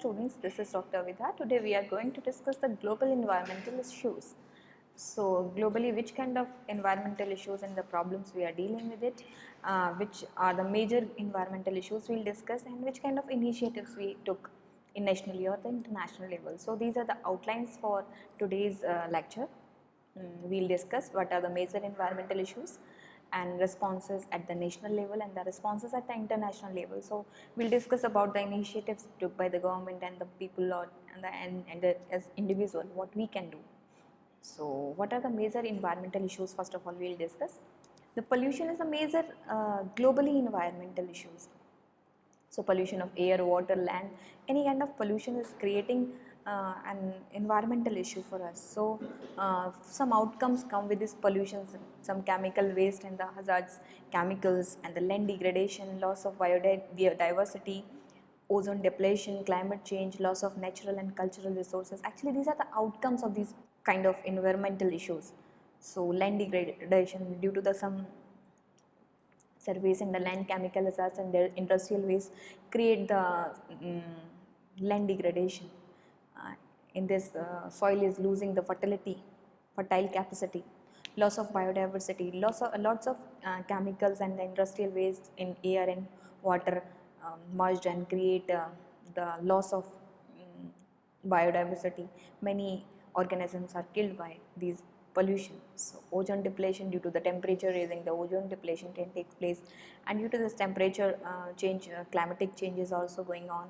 students, this is Dr. Vidha. Today we are going to discuss the global environmental issues. So globally, which kind of environmental issues and the problems we are dealing with it, which are the major environmental issues we will discuss, and which kind of initiatives we took in nationally or the international level. So these are the outlines for today's lecture. We will discuss what are the major environmental issues and responses at the national level and the responses at the international level. So we'll discuss about the initiatives took by the government and the people or as individual what we can do. So what are the major environmental issues? First of all, we'll discuss. The pollution is a major globally environmental issues. So pollution of air, water, land, any kind of pollution is creating an environmental issue for us. So some outcomes come with this pollution, some chemical waste and the hazards, chemicals and the land degradation, loss of biodiversity, ozone depletion, climate change, loss of natural and cultural resources. Actually, these are the outcomes of these kind of environmental issues. So land degradation due to the some surveys in the land, chemical hazards and their industrial waste create the land degradation. In this, soil is losing the fertile capacity, loss of biodiversity, lots of chemicals and the industrial waste in air and water merged and create the loss of biodiversity. Many organisms are killed by these pollution. So ozone depletion, due to the temperature raising, the ozone depletion can take place, and due to this temperature change, climatic change is also going on.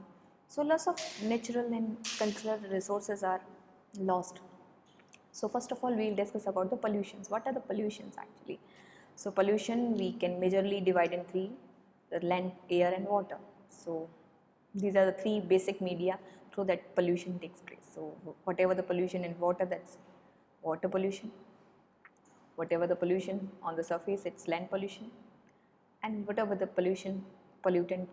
So loss of natural and cultural resources are lost. So first of all, we will discuss about the pollutions. What are the pollutions actually? So pollution we can majorly divide in three: the land, air and water. So these are the three basic media through that pollution takes place. So whatever the pollution in water, that's water pollution. Whatever the pollution on the surface, it's land pollution. And whatever the pollutant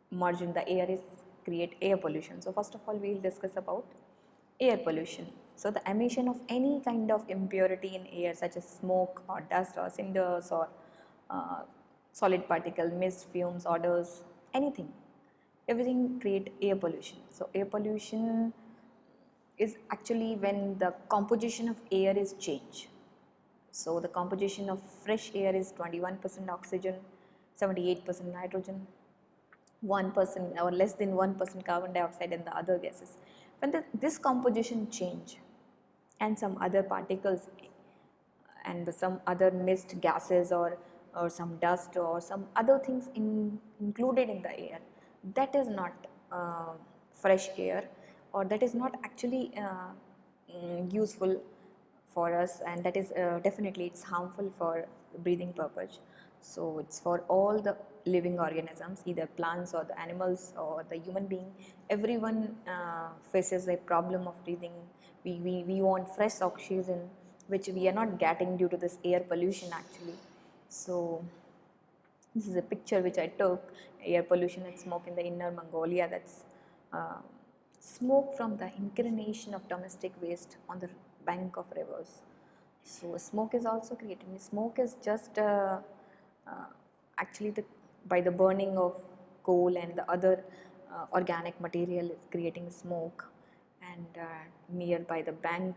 merge in the air is create air pollution. So first of all, we will discuss about air pollution. So the emission of any kind of impurity in air, such as smoke or dust or cinders or solid particle, mist, fumes, odors, anything, everything create air pollution. So air pollution is actually when the composition of air is changed. So the composition of fresh air is 21% oxygen, 78% nitrogen, 1% or less than 1% carbon dioxide and the other gases. When this composition change and some other particles and some other mist gases or some dust or some other things included in the air, that is not fresh air, or that is not actually useful for us, and that is definitely it's harmful for breathing purpose. So it's for all the living organisms, either plants or the animals or the human being. Everyone faces a problem of breathing. We want fresh oxygen, which we are not getting due to this air pollution actually. So this is a picture which I took, air pollution and smoke in the Inner Mongolia. That's smoke from the incineration of domestic waste on the bank of rivers. So smoke is also created. Smoke is just actually by the burning of coal and the other organic material is creating smoke, and nearby the bank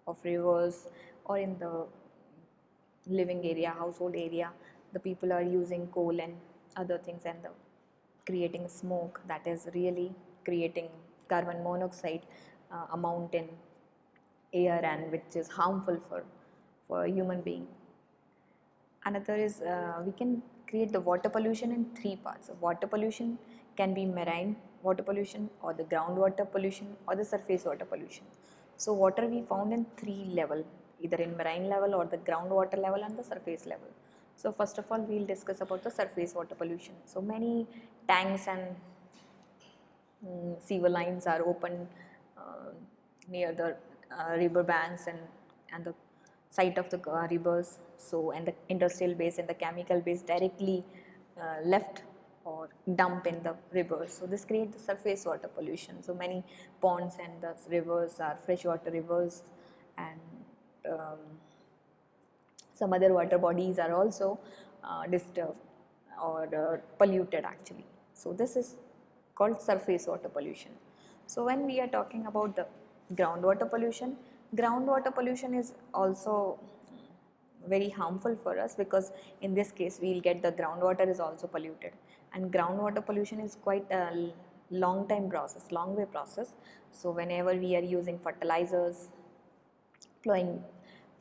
of rivers or in the living area, household area, the people are using coal and other things and creating smoke that is really creating carbon monoxide amount in air, and which is harmful for a human being. Another is we can create the water pollution in three parts. Water pollution can be marine water pollution or the groundwater pollution or the surface water pollution. So water we found in three level, either in marine level or the groundwater level and the surface level. So first of all, we will discuss about the surface water pollution. So many tanks and sewer lines are open near the river banks and the site of the rivers. So and the industrial base and the chemical base directly left or dump in the rivers. So this creates the surface water pollution. So many ponds and the rivers are freshwater rivers, and some other water bodies are also disturbed or polluted actually. So this is called surface water pollution. So when we are talking about the groundwater pollution is also very harmful for us, because in this case we will get the groundwater is also polluted, and groundwater pollution is quite a long time process, long way process. So whenever we are using fertilizers, employing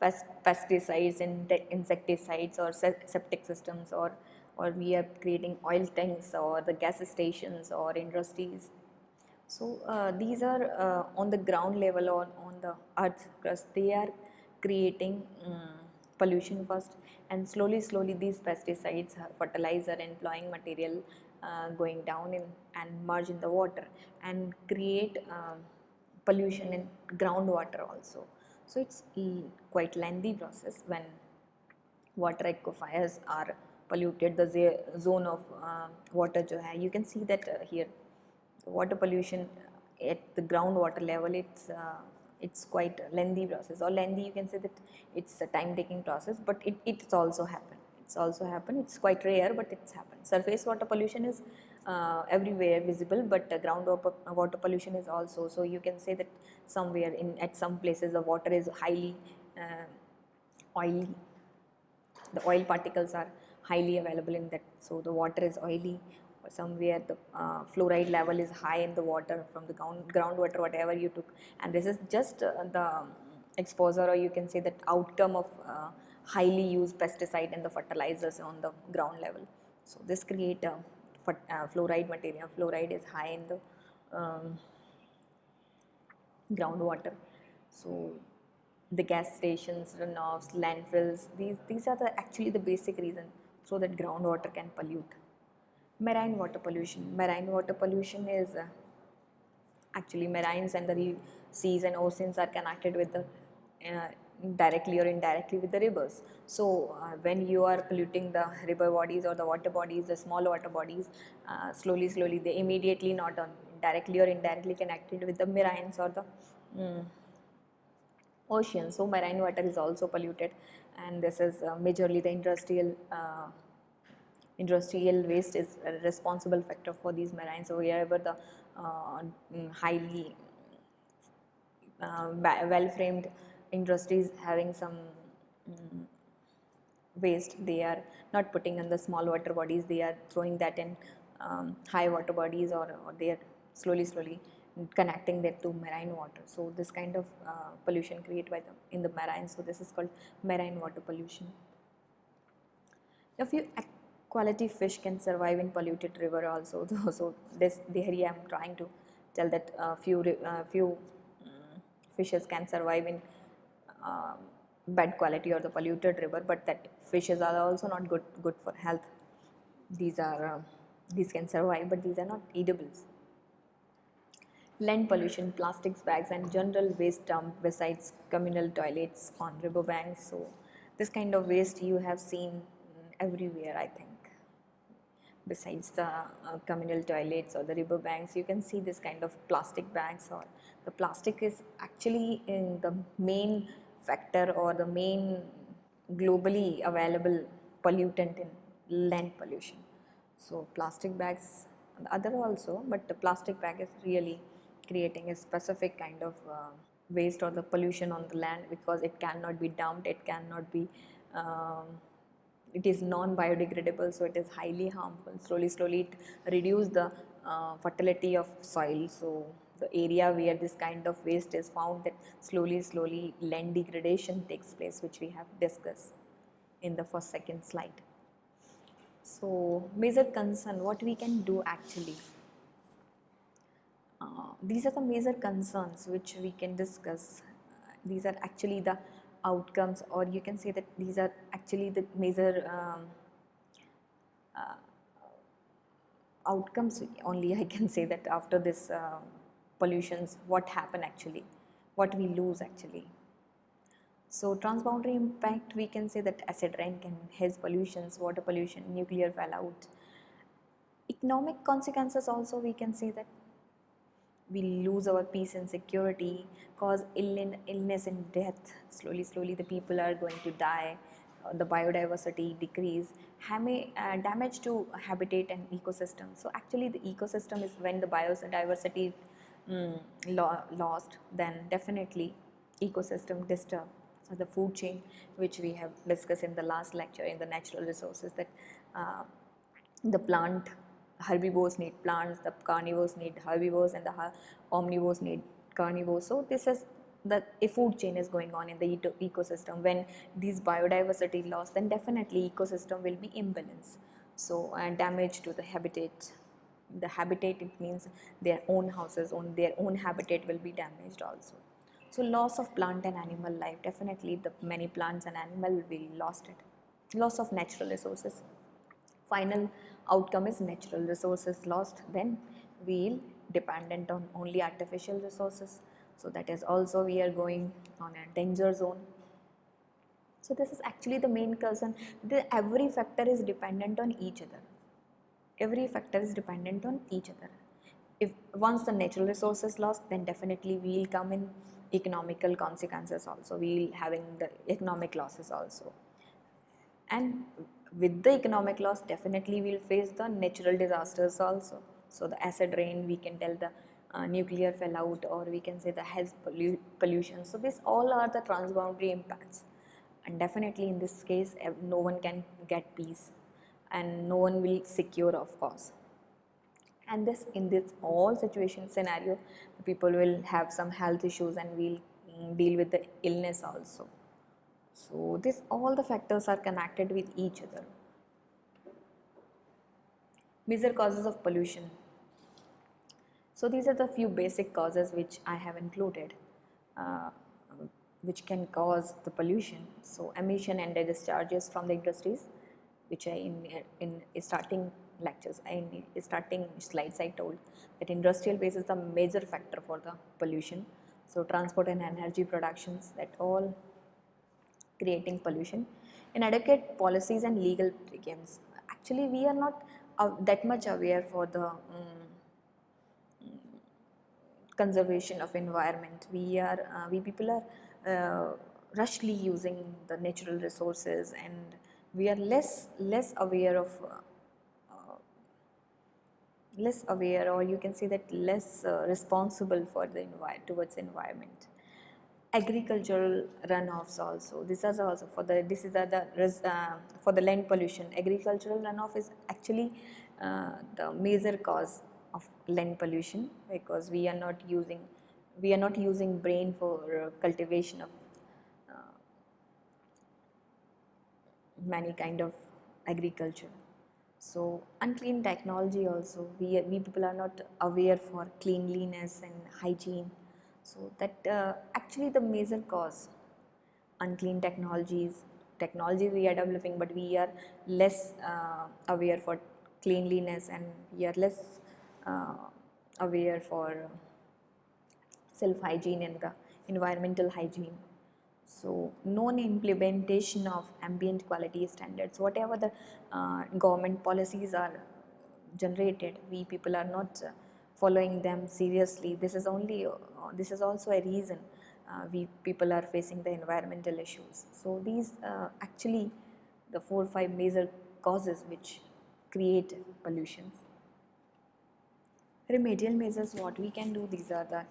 pesticides and insecticides or septic systems, or we are creating oil tanks or the gas stations or industries. So these are on the ground level or on the earth crust, they are creating pollution first, and slowly these pesticides, fertilizer and employing material going down in and merge in the water and create pollution in groundwater also. So it's quite lengthy process. When water aquifers are polluted, the zone of water जो है, you can see that here water pollution at the groundwater level, it's quite a lengthy process, or lengthy, you can say that it's a time taking process, but it's also happened. It's quite rare, but it's happened. Surface water pollution is everywhere visible, but groundwater water pollution is also. So you can say that somewhere at some places the water is highly oily, the oil particles are highly available in that, so the water is oily. Or somewhere the fluoride level is high in the water from the groundwater, whatever you took, and this is just the exposure, or you can say that outcome of highly used pesticide and the fertilizers on the ground level. So this create a fluoride material. Fluoride is high in the groundwater. So the gas stations, runoffs, landfills, these are actually the basic reason so that groundwater can pollute. Marine water pollution. Marine water pollution is actually marines and the seas and oceans are connected with the directly or indirectly with the rivers. So when you are polluting the river bodies or the water bodies, the small water bodies, slowly they immediately, not directly or indirectly connected with the marines or the ocean. So marine water is also polluted, and this is majorly the industrial waste is a responsible factor for these marines. So wherever the highly well framed industries having some waste, they are not putting in the small water bodies, they are throwing that in high water bodies, or they are slowly connecting that to marine water. So this kind of pollution created by in the marine, so this is called marine water pollution. A few quality fish can survive in polluted river also. So this there I am trying to tell that few fishes can survive in bad quality or the polluted river, but that fishes are also not good for health. These can survive, but these are not edibles. Land pollution, plastics, bags, and general waste dumped besides communal toilets on riverbanks. So this kind of waste you have seen everywhere, I think. Besides the communal toilets or the riverbanks, you can see this kind of plastic bags, or the plastic is actually in the main factor or the main globally available pollutant in land pollution. So plastic bags, the other also, but the plastic bag is really creating a specific kind of waste or the pollution on the land, because it cannot be dumped, it cannot be it is non-biodegradable, so it is highly harmful. Slowly it reduce the fertility of soil. So the area where this kind of waste is found, that slowly land degradation takes place, which we have discussed in the second slide. So major concern, what we can do actually. These are the major concerns which we can discuss. These are actually the outcomes, or you can say that these are actually the major outcomes only. I can say that after this pollutions, what happen actually, what we lose actually. So transboundary impact, we can say that acid rain can has pollutions, water pollution, nuclear fallout. Economic consequences also, we can say that we lose our peace and security, cause illness and death. Slowly the people are going to die, the biodiversity decrease, damage to habitat and ecosystem. So actually the ecosystem is when the biodiversity lost, then definitely ecosystem disturbed. So the food chain, which we have discussed in the last lecture in the natural resources, that uh, the plant herbivores need plants, the carnivores need herbivores, and the omnivores need carnivores. So this is a food chain is going on in the ecosystem. When these biodiversity loss, then definitely ecosystem will be imbalance. So and damage to the habitat. The habitat, it means their own houses, their own habitat will be damaged also. So loss of plant and animal life, definitely the many plants and animal will be lost it. Loss of natural resources. Final outcome is natural resources lost, then we'll dependent on only artificial resources. So that is also we are going on a danger zone. So this is actually the main concern. Every factor is dependent on each other. Every factor is dependent on each other. If once the natural resources lost, then definitely we'll come in economical consequences also. We'll having the economic losses also. And with the economic loss, definitely we'll face the natural disasters also. So the acid rain, we can tell the nuclear fallout, or we can say the health pollution. So these all are the transboundary impacts, and definitely in this case no one can get peace and no one will secure, of course. And this in this all situation scenario, the people will have some health issues and will deal with the illness also. So this all the factors are connected with each other. Major causes of pollution. So these are the few basic causes which I have included, uh, which can cause the pollution. So emission and the discharges from the industries, which I in starting lectures, in starting slides I told that industrial waste is the major factor for the pollution. So transport and energy productions, that all creating pollution. Inadequate policies and legal games. Actually, we are not that much aware for the conservation of environment. We people are rushly using the natural resources, and we are less aware of less aware, or you can say that less responsible for the towards environment. Agricultural runoffs also, this is also for the this is for the land pollution. Agricultural runoff is actually the major cause of land pollution, because we are not using brain for cultivation of many kind of agriculture. So unclean technology also, we people are not aware for cleanliness and hygiene. So that actually the major cause, unclean technologies we are developing, but we are less aware for cleanliness, and we are less uh, aware for self hygiene and the environmental hygiene. So non-implementation of ambient quality standards, whatever the government policies are generated, we people are not following them seriously. This is also a reason we people are facing the environmental issues. So these actually the 4 or 5 major causes which create pollutions. Remedial measures, what we can do, these are the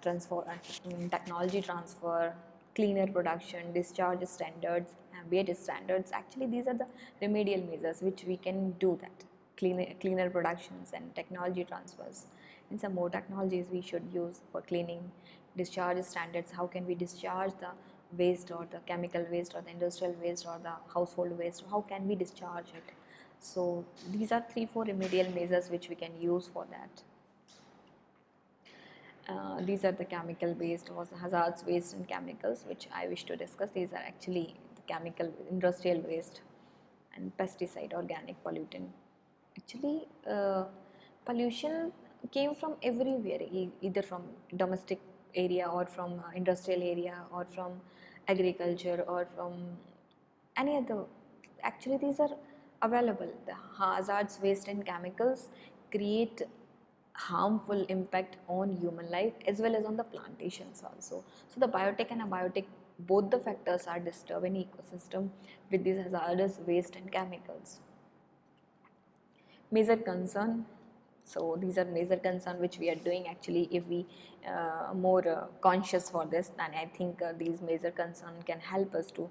technology transfer, cleaner production, discharge standards, ambient standards. Actually, these are the remedial measures which we can do that. Cleaner productions and technology transfers. And some more technologies we should use for cleaning, discharge standards. How can we discharge the waste, or the chemical waste, or the industrial waste, or the household waste? How can we discharge it? So these are 3 4 remedial measures which we can use for that. These are the chemical based or hazards waste and chemicals which I wish to discuss. These are actually the chemical industrial waste and pesticide, organic pollutant. Actually, pollution came from everywhere, either from domestic area, or from industrial area, or from agriculture, or from any other. Actually, these are available. The hazards waste and chemicals create harmful impact on human life as well as on the plantations also. So the biotech and abiotic both the factors are disturbing ecosystem with these hazardous waste and chemicals. Major concern, so these are major concern which we are doing actually. If we more conscious for this, then I think these major concern can help us to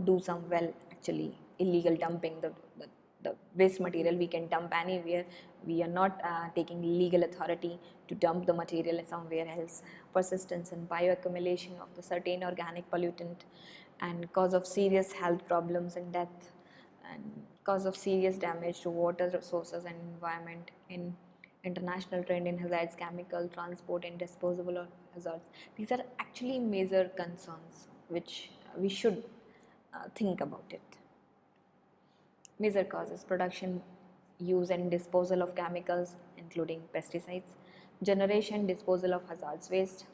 do some well actually. Illegal dumping, the waste material we can dump anywhere. We are not taking legal authority to dump the material somewhere else. Persistence and bioaccumulation of the certain organic pollutant and cause of serious health problems and death, and cause of serious damage to water resources and environment. In international trend in hazardous chemical transport and disposable of hazards, these are actually major concerns which we should think about it. Major causes: production, use and disposal of chemicals including pesticides, generation, disposal of hazardous waste,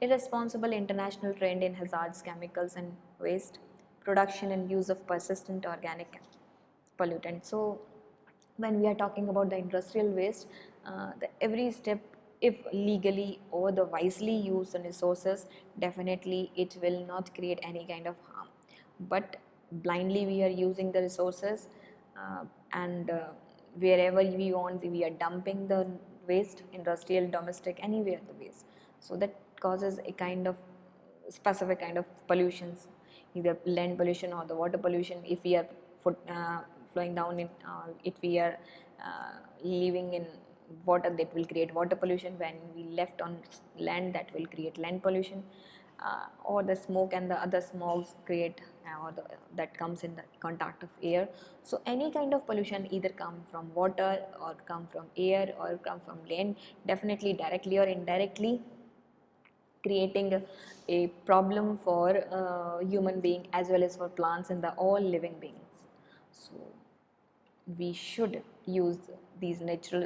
irresponsible international trend in hazardous chemicals and waste, production and use of persistent organic pollutant. So when we are talking about the industrial waste, every step, if legally or the wisely used the resources, definitely it will not create any kind of harm. But blindly we are using the resources, and wherever we want we are dumping the waste, industrial, domestic, anywhere the waste. So that causes a kind of specific kind of pollutions, either land pollution or the water pollution. If we are flowing down in, if we are living in water, that will create water pollution. When we left on land, that will create land pollution. Or the smoke and the other smogs create that comes in the contact of air. So any kind of pollution either come from water or come from air or come from land, definitely directly or indirectly creating a problem for human being as well as for plants and the all living beings. So we should use these natural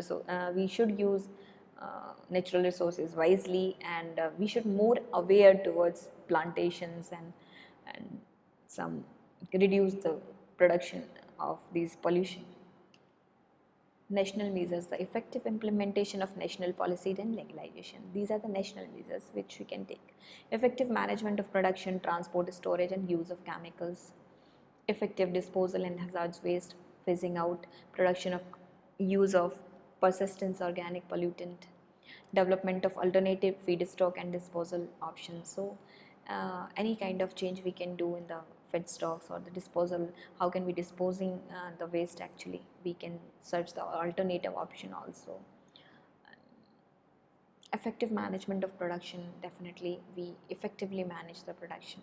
resources wisely, and we should more aware towards plantations and some reduce the production of these pollution. National measures: the effective implementation of national policies and legalization. These are the national measures which we can take. Effective management of production, transport, storage and use of chemicals. Effective disposal and hazardous waste, phasing out production of use of persistence organic pollutant. Development of alternative feedstock and disposal options. So any kind of change we can do in the feedstocks or the disposal, how can we disposing the waste actually, we can search the alternative option also. Effective management of production, definitely we effectively manage the production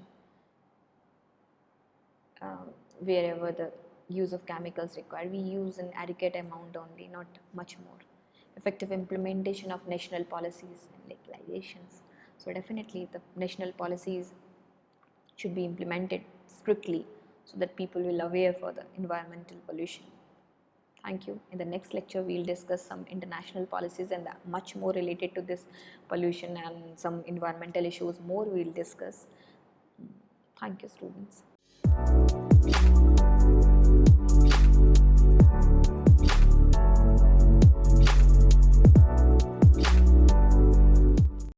wherever the use of chemicals required, we use an adequate amount only, not much more. Effective implementation of national policies and legalizations. So definitely the national policies should be implemented strictly so that people will aware for the environmental pollution. Thank you. In the next lecture we will discuss some international policies and much more related to this pollution and some environmental issues more we will discuss. Thank you, students.